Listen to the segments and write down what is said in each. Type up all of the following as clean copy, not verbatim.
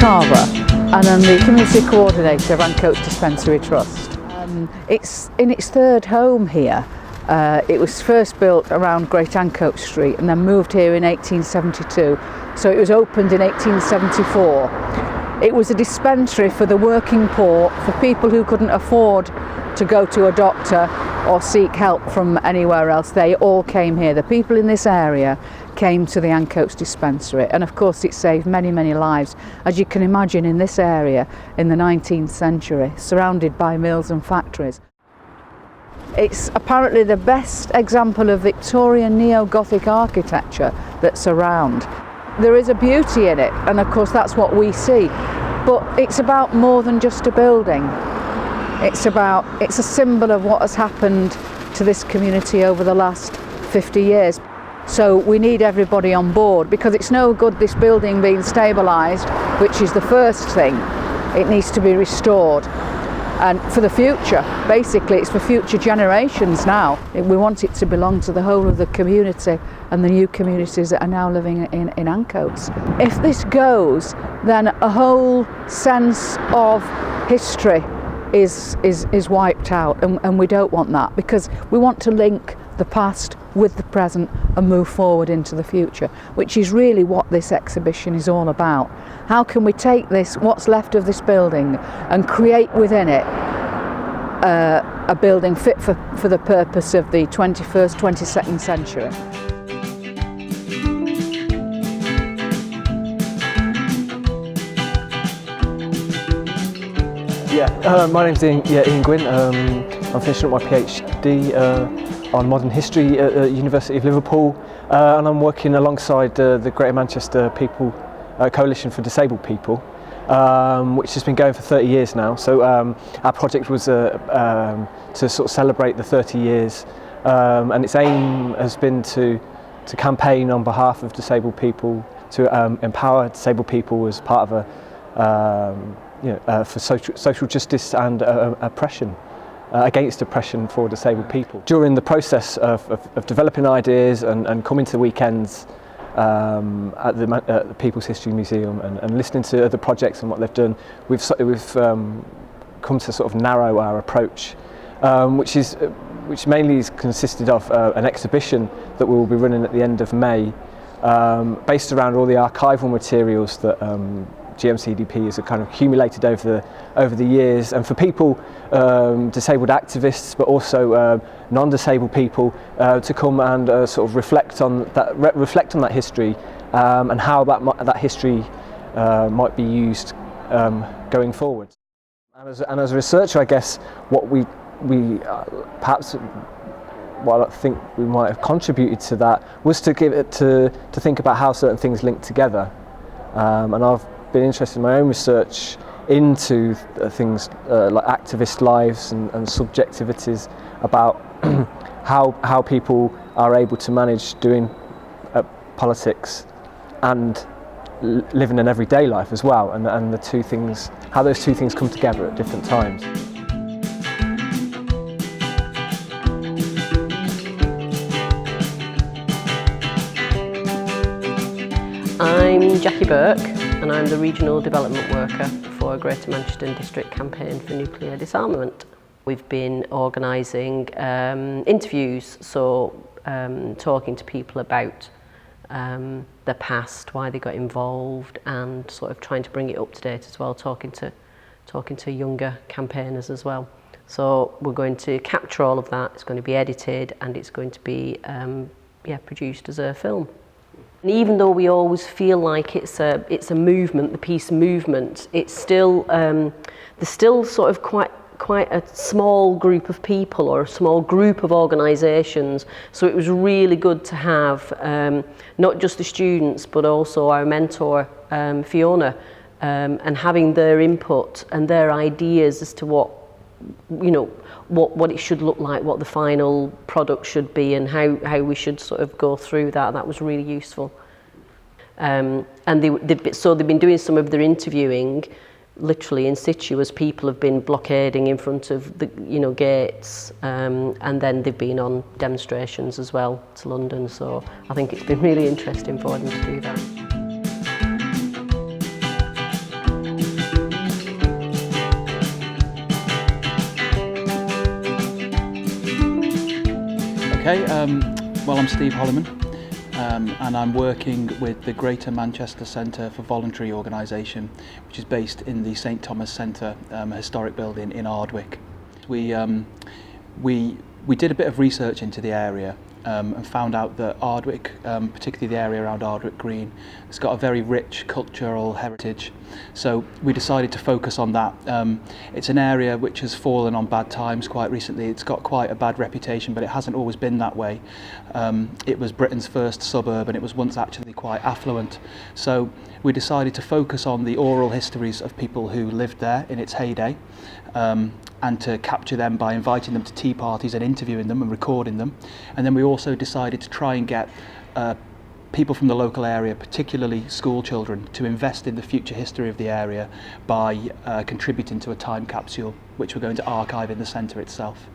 Carver and I'm the Community Coordinator of Ancoats Dispensary Trust. It's in its third home here. It was first built around Great Ancoats Street and then moved here in 1872, so it was opened in 1874. It was a dispensary for the working poor, for people who couldn't afford to go to a doctor or seek help from anywhere else. They all came here. The people in this area came to the Ancoats Dispensary, and of course it saved many lives, as you can imagine, in this area in the 19th century, surrounded by mills and factories. It's apparently the best example of Victorian neo-Gothic architecture that's around. There is a beauty in it, and of course that's what we see, but it's about more than just a building. It's a symbol of what has happened to this community over the last 50 years. So we need everybody on board, because it's no good this building being stabilised, which is the first thing. It needs to be restored. And for the future, basically it's for future generations now. We want it to belong to the whole of the community and the new communities that are now living in Ancoats. If this goes, then a whole sense of history is wiped out, and we don't want that, because we want to link the past with the present and move forward into the future, which is really what this exhibition is all about. How can we take this, what's left of this building, and create within it a building fit for the purpose of the 21st, 22nd century. My name's Ian Gwynn. I'm finishing up my PhD on modern history at University of Liverpool, and I'm working alongside the Greater Manchester Coalition for Disabled People, which has been going for 30 years now. So our project was to sort of celebrate the 30 years, and its aim has been to campaign on behalf of disabled people, to empower disabled people as part of for social justice and oppression, against oppression for disabled people. During the process of developing ideas and coming to the weekends at the People's History Museum and listening to other projects and what they've done, we've come to sort of narrow our approach, which mainly is consisted of an exhibition that we will be running at the end of May, based around all the archival materials that GMCDP has kind of accumulated over the years, and for people, disabled activists, but also non-disabled people, to come and sort of reflect on that history, and how that history might be used going forward. And as a researcher, I guess what we perhaps what I think we might have contributed to that was to give it to think about how certain things link together, and I've been interested in my own research into things like activist lives and subjectivities, about how people are able to manage doing politics and living an everyday life as well, and the two things, how those two things come together at different times. I'm Jackie Burke, and I'm the Regional Development Worker for Greater Manchester District Campaign for Nuclear Disarmament. We've been organising interviews, so talking to people about their past, why they got involved, and sort of trying to bring it up to date as well, talking to younger campaigners as well. So we're going to capture all of that. It's going to be edited, and it's going to be produced as a film. And even though we always feel like it's a movement, the peace movement, it's still there's still sort of quite a small group of people, or a small group of organisations. So it was really good to have not just the students, but also our mentor Fiona, and having their input and their ideas as to what it should look like, what the final product should be, and how we should sort of go through that. That was really useful. And they've been doing some of their interviewing literally in situ, as people have been blockading in front of the gates, and then they've been on demonstrations as well to London. So I think it's been really interesting for them to do that. Okay, well, I'm Steve Holloman, and I'm working with the Greater Manchester Centre for Voluntary Organisation, which is based in the St Thomas Centre, a historic building in Ardwick. We did a bit of research into the area and found out that Ardwick, particularly the area around Ardwick Green, has got a very rich cultural heritage. So we decided to focus on that. It's an area which has fallen on bad times quite recently. It's got quite a bad reputation, but it hasn't always been that way. It was Britain's first suburb, and it was once actually quite affluent. So we decided to focus on the oral histories of people who lived there in its heyday, and to capture them by inviting them to tea parties and interviewing them and recording them. And then we also decided to try and get people from the local area, particularly school children, to invest in the future history of the area by contributing to a time capsule which we're going to archive in the centre itself.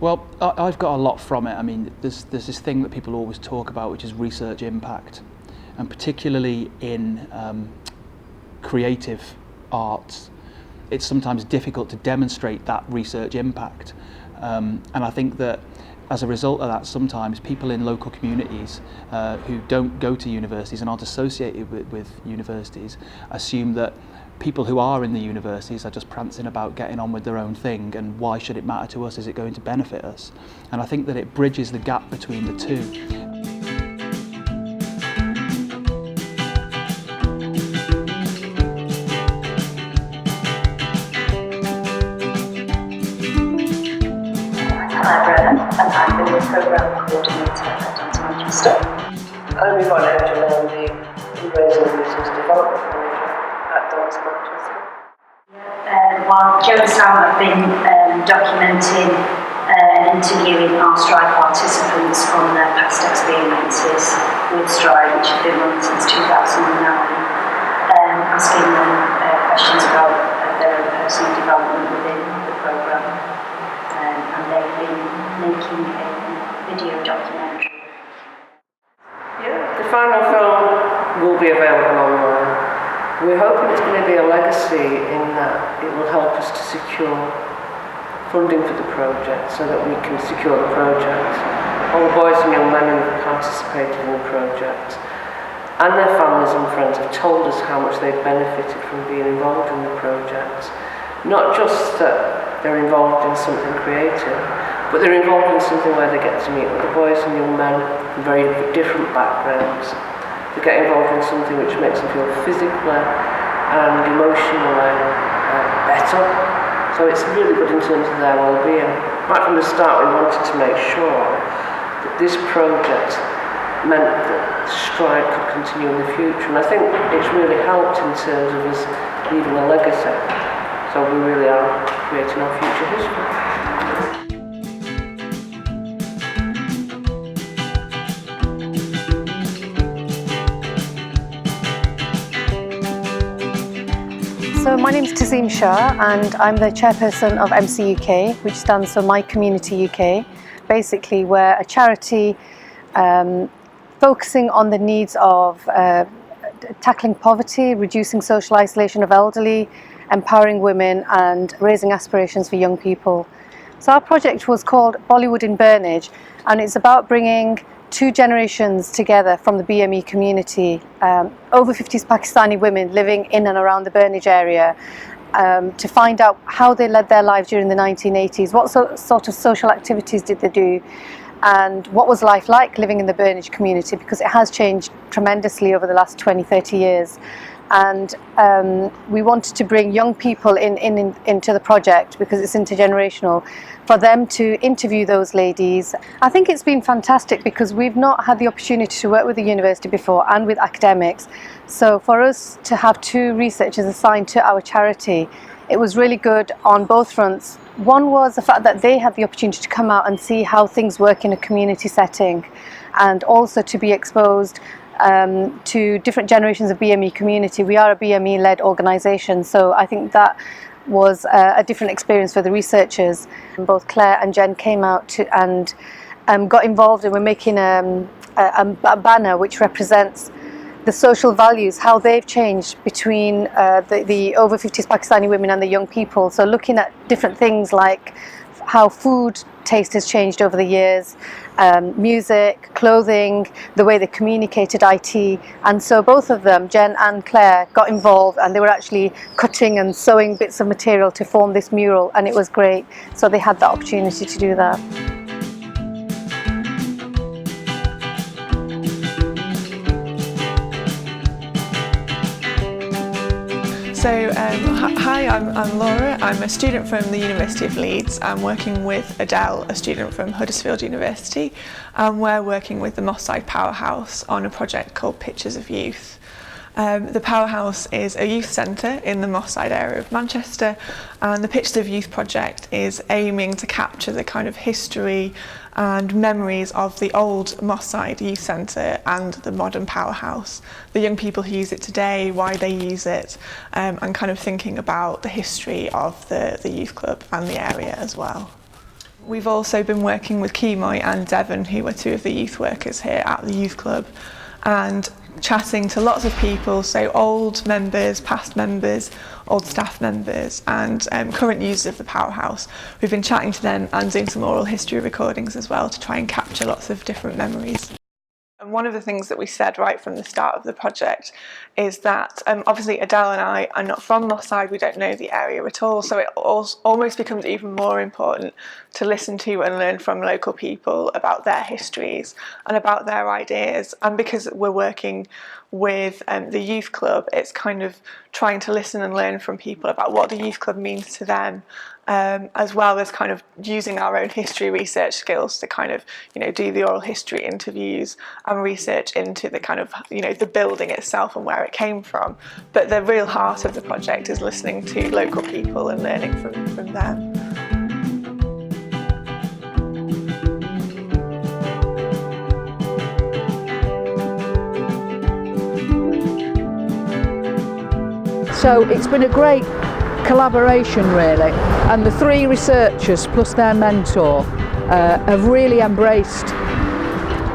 Well, I've got a lot from it. I mean, there's this thing that people always talk about, which is research impact, and particularly in creative arts, it's sometimes difficult to demonstrate that research impact. And I think that as a result of that, sometimes people in local communities who don't go to universities and aren't associated with universities assume that people who are in the universities are just prancing about getting on with their own thing, and why should it matter to us? Is it going to benefit us? And I think that it bridges the gap between the two. And I've been the programme coordinator at Manchester. I'm Yvonne Angel, I'm the Fundraising and Business Development Manager at Manchester. While Jo and Sam have been documenting and interviewing our Stride participants on their past experiences with Stride, which has been running since 2009, asking them questions about their own personal development within the programme. And they've been making a video documentary. Yeah, the final film will be available online. We're hoping it's going to be a legacy in that it will help us to secure funding for the project so that we can secure the project. All the boys and young men who have participated in the project and their families and friends have told us how much they've benefited from being involved in the project. Not just that they're involved in something creative, but they're involved in something where they get to meet other boys and young men from very different backgrounds. They get involved in something which makes them feel physically and emotionally better. So it's really good in terms of their well-being. Right from the start, we wanted to make sure that this project meant that Stride could continue in the future, and I think it's really helped in terms of us leaving a legacy. So we really are creating our future history. So my name is Tazim Shah, and I'm the chairperson of MC UK, which stands for My Community UK. Basically, we're a charity focusing on the needs of tackling poverty, reducing social isolation of elderly, empowering women and raising aspirations for young people. So our project was called Bollywood in Burnage, and it's about bringing two generations together from the BME community, over 50s Pakistani women living in and around the Burnage area, to find out how they led their lives during the 1980s, what sort of social activities did they do, and what was life like living in the Burnage community, because it has changed tremendously over the last 20-30 years. And we wanted to bring young people into the project because it's intergenerational, for them to interview those ladies. I think it's been fantastic because we've not had the opportunity to work with the university before and with academics. So for us to have two researchers assigned to our charity, it was really good on both fronts. One was the fact that they had the opportunity to come out and see how things work in a community setting, and also to be exposed to different generations of BME community. We are a BME-led organisation, so I think that was a different experience for the researchers. Both Claire and Jen came out and got involved, and we're making a banner which represents the social values, how they've changed between the over 50s Pakistani women and the young people. So looking at different things like how food taste has changed over the years, music, clothing, the way they communicated IT. And so both of them, Jen and Claire, got involved, and they were actually cutting and sewing bits of material to form this mural, and it was great. So they had the opportunity to do that. So, hi, I'm Laura. I'm a student from the University of Leeds. I'm working with Adele, a student from Huddersfield University, and we're working with the Moss Side Powerhouse on a project called Pictures of Youth. The Powerhouse is a youth centre in the Moss Side area of Manchester, and the Pictures of Youth project is aiming to capture the kind of history and memories of the old Moss Side Youth Centre and the modern Powerhouse, the young people who use it today, why they use it, and kind of thinking about the history of the youth club and the area as well. We've also been working with Kemoy and Devon, who are two of the youth workers here at the youth club, and chatting to lots of people, so old members, past members, old staff members, and current users of the Powerhouse. We've been chatting to them and doing some oral history recordings as well to try and capture lots of different memories. And one of the things that we said right from the start of the project is that obviously Adele and I are not from Moss Side, we don't know the area at all, so it almost becomes even more important to listen to and learn from local people about their histories and about their ideas. And because we're working with the youth club, it's kind of trying to listen and learn from people about what the youth club means to them, as well as kind of using our own history research skills to kind of, do the oral history interviews and research into the kind of, the building itself and where it came from. But the real heart of the project is listening to local people and learning from them. So it's been a great collaboration really, and the three researchers plus their mentor have really embraced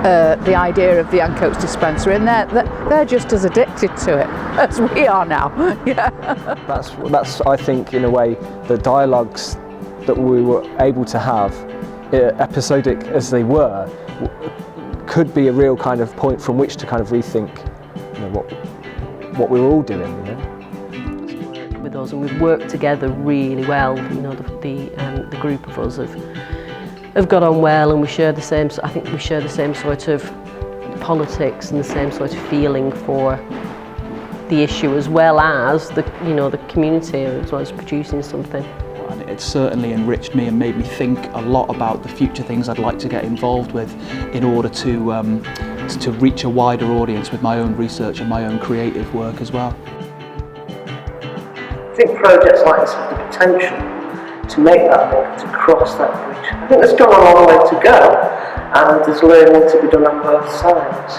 the idea of the Ancoats dispensary, and they're just as addicted to it as we are now. Yeah. That's I think in a way the dialogues that we were able to have, episodic as they were, could be a real kind of point from which to kind of rethink what we were all doing. With us, and we've worked together really well. The group of us have got on well, and we share the same. I think we share the same sort of politics and the same sort of feeling for the issue, as well as the community, as well as producing something. And it certainly enriched me and made me think a lot about the future things I'd like to get involved with in order to reach a wider audience with my own research and my own creative work as well. I think projects like this have the potential to make that link, to cross that bridge. I think there's still a long way to go, and there's learning to be done on both sides.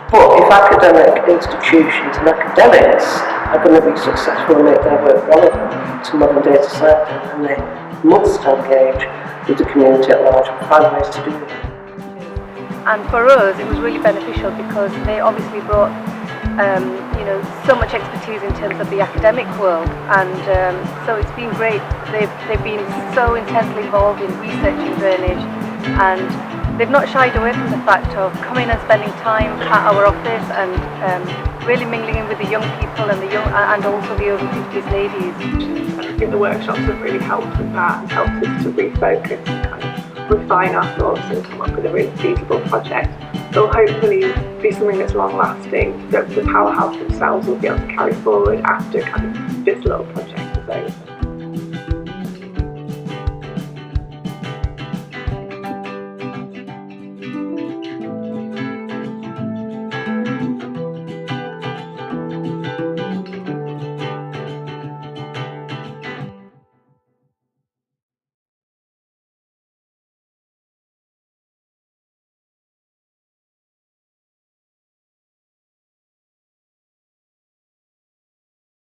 But if academic institutions and academics are going to be successful and make their work relevant to modern day society, then they must engage with the community at large and find ways to do that. And for us, it was really beneficial because they obviously brought so much expertise in terms of the academic world, and so it's been great. They've been so intensely involved in researching drainage, and they've not shied away from the fact of coming and spending time at our office and really mingling in with the young people and and also the over 50s ladies. I think the workshops have really helped with that and helped us to refocus and kind of refine our thoughts and come up with a really feasible project. It'll hopefully be something that's long lasting, that the Powerhouse themselves will be able to carry forward after kind of this little project is over.